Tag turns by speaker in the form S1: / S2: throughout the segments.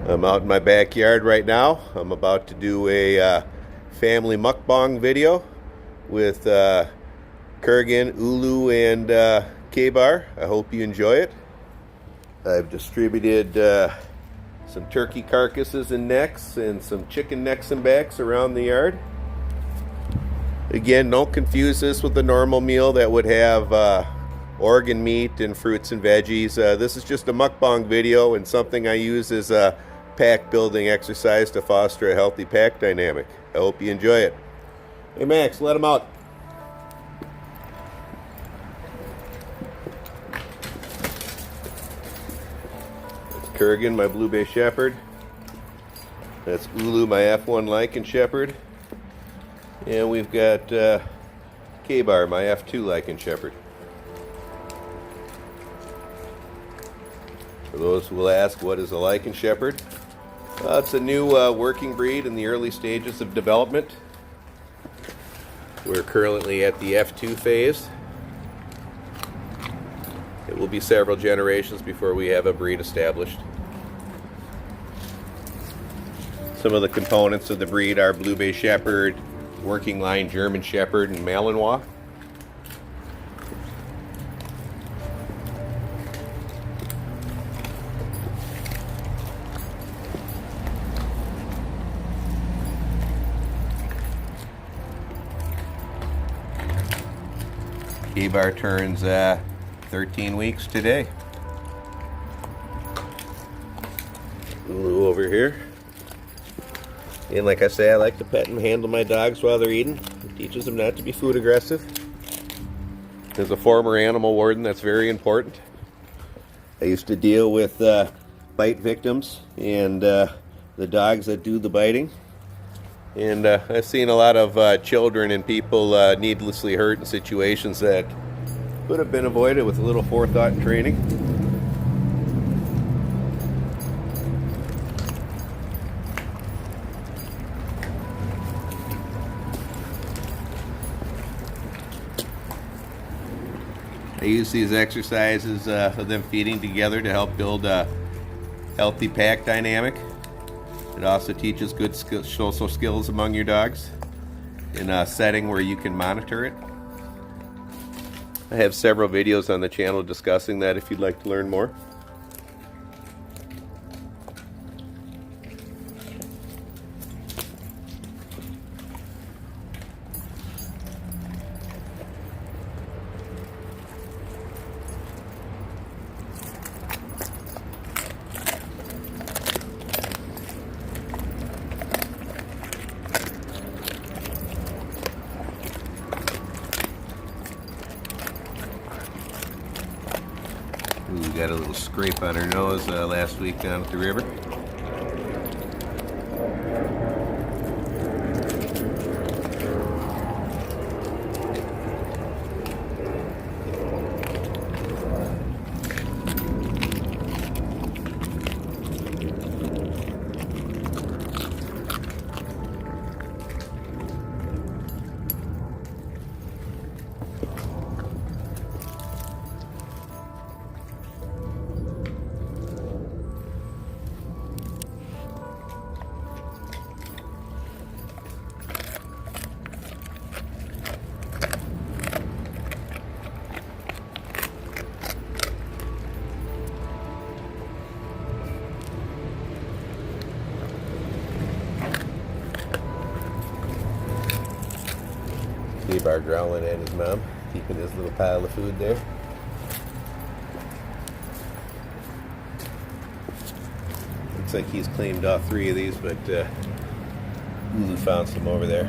S1: I'm out in my backyard right now. I'm about to do a family mukbang video with Kurgan, Lulu, and Kibble. I hope you enjoy it. I've distributed some turkey carcasses and necks and some chicken necks and backs around the yard. Again, don't confuse this with a normal meal that would have organ meat and fruits and veggies. This is just a mukbang video and something I use as a pack building exercise to foster a healthy pack dynamic. I hope you enjoy it. Hey Max, let him out. That's Kurgan, my Blue Bay Shepherd. That's Lulu, my F1 Lycan Shepherd. And we've got Kibble, my F2 Lycan Shepherd. For those who will ask, what is a Lycan Shepherd? It's a new working breed in the early stages of development. We're currently at the F2 phase. It will be several generations before we have a breed established. Some of the components of the breed are Blue Bay Shepherd, working line German Shepherd, and Malinois. Kibble turns 13 weeks today. Lulu over here. And like I say, I like to pet and handle my dogs while they're eating. It teaches them not to be food aggressive. As a former animal warden, that's very important. I used to deal with bite victims and the dogs that do the biting. And I've seen a lot of children and people needlessly hurt in situations that could have been avoided with a little forethought and training. I use these exercises for them feeding together to help build a healthy pack dynamic. It also teaches good social skills among your dogs in a setting where you can monitor it. I have several videos on the channel discussing that if you'd like to learn more. We got a little scrape on her nose last week down at the river. Kibble growling at his mom, keeping his little pile of food there. Looks like he's claimed all 3 of these, but Lulu found some over there.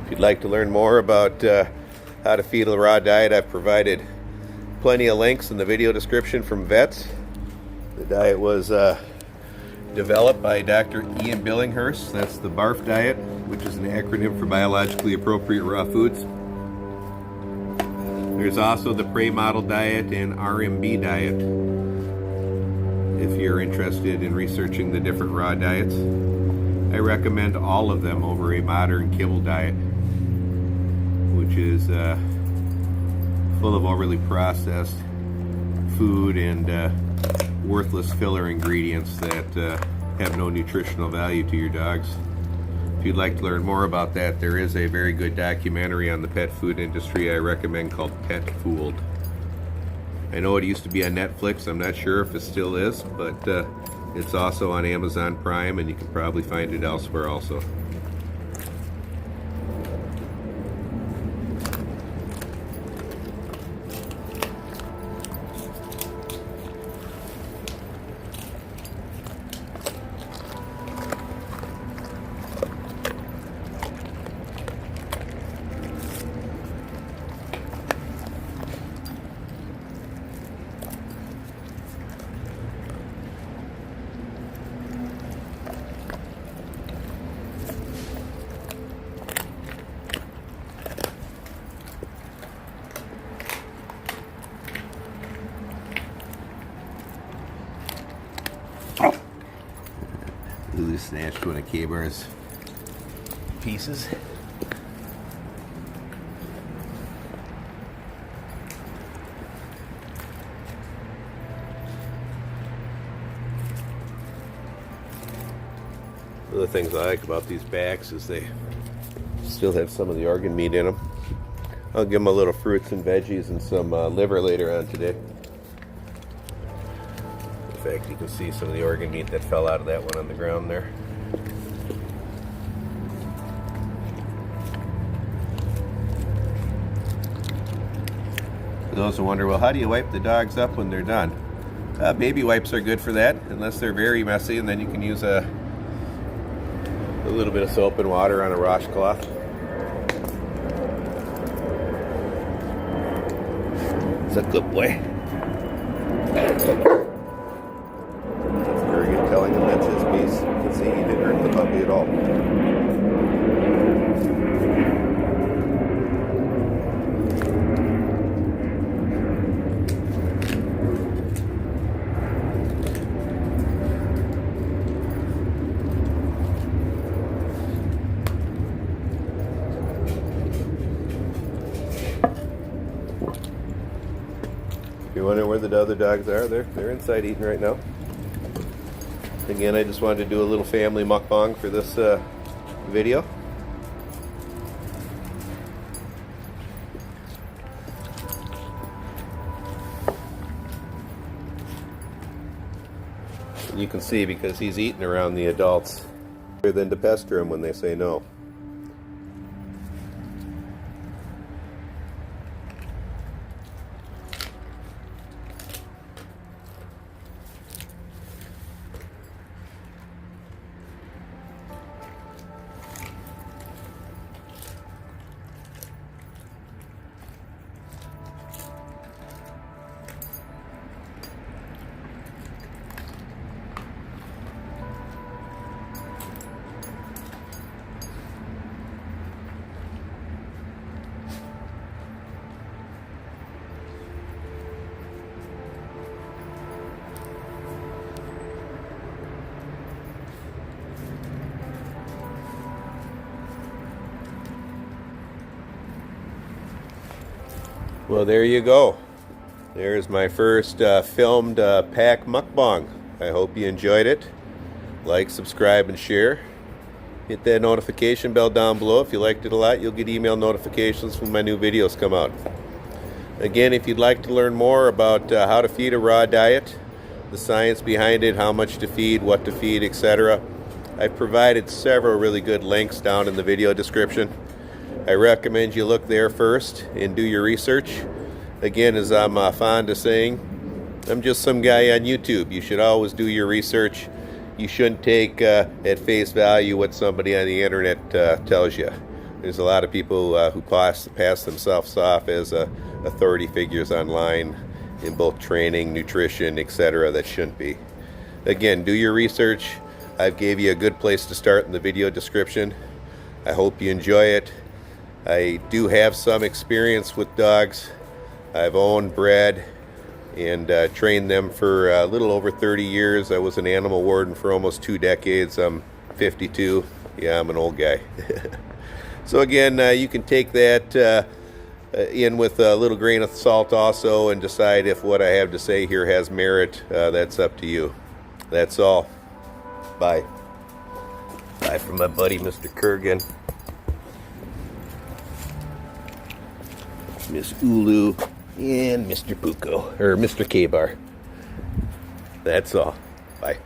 S1: If you'd like to learn more about how to feed a raw diet, I've provided plenty of links in the video description from vets. The diet was developed by Dr. Ian Billinghurst. That's the BARF diet, which is an acronym for biologically appropriate raw foods. There's also the Prey Model diet and RMB diet, if you're interested in researching the different raw diets. I recommend all of them over a modern Kibble diet, which is full of overly processed food and worthless filler ingredients that have no nutritional value to your dogs. If you'd like to learn more about that, there is a very good documentary on the pet food industry I recommend called Pet Fooled. I know it used to be on Netflix. I'm not sure if it still is, but it's also on Amazon Prime, and you can probably find it elsewhere also. Lulu snatched one of K-Bar's pieces. One of the things I like about these backs is they still have some of the organ meat in them. I'll give them a little fruits and veggies and some liver later on today. In fact, you can see some of the organ meat that fell out of that one on the ground there. For those who wonder, well, how do you wipe the dogs up when they're done? Baby wipes are good for that, unless they're very messy, and then you can use a little bit of soap and water on a washcloth. It's a good boy. Kurgan telling him that's his piece. You can see he didn't hurt the puppy at all. If you're wondering where the other dogs are, they're inside eating right now. Again, I just wanted to do a little family mukbang for this video. And you can see, because he's eating around the adults, rather than to pester him when they say no. Well, there you go. There's my first filmed pack mukbang. I hope you enjoyed it. Like, subscribe, and share. Hit that notification bell down below. If you liked it a lot, you'll get email notifications when my new videos come out. Again, if you'd like to learn more about how to feed a raw diet, the science behind it, how much to feed, what to feed, etc., I've provided several really good links down in the video description. I recommend you look there first and do your research. Again, as I'm fond of saying, I'm just some guy on YouTube. You should always do your research. You shouldn't take at face value what somebody on the internet tells you. There's a lot of people who pass themselves off as authority figures online in both training, nutrition, etc. that shouldn't be. Again, do your research. I've gave you a good place to start in the video description. I hope you enjoy it. I do have some experience with dogs. I've owned, bred, and trained them for a little over 30 years. I was an animal warden for almost 2 decades. I'm 52. Yeah, I'm an old guy. So again, you can take that in with a little grain of salt also, and decide if what I have to say here has merit. That's up to you. That's all. Bye. Bye from my buddy, Mr. Kurgan. Miss Lulu and Mr. Puko, or Mr. K-Bar. That's all. Bye.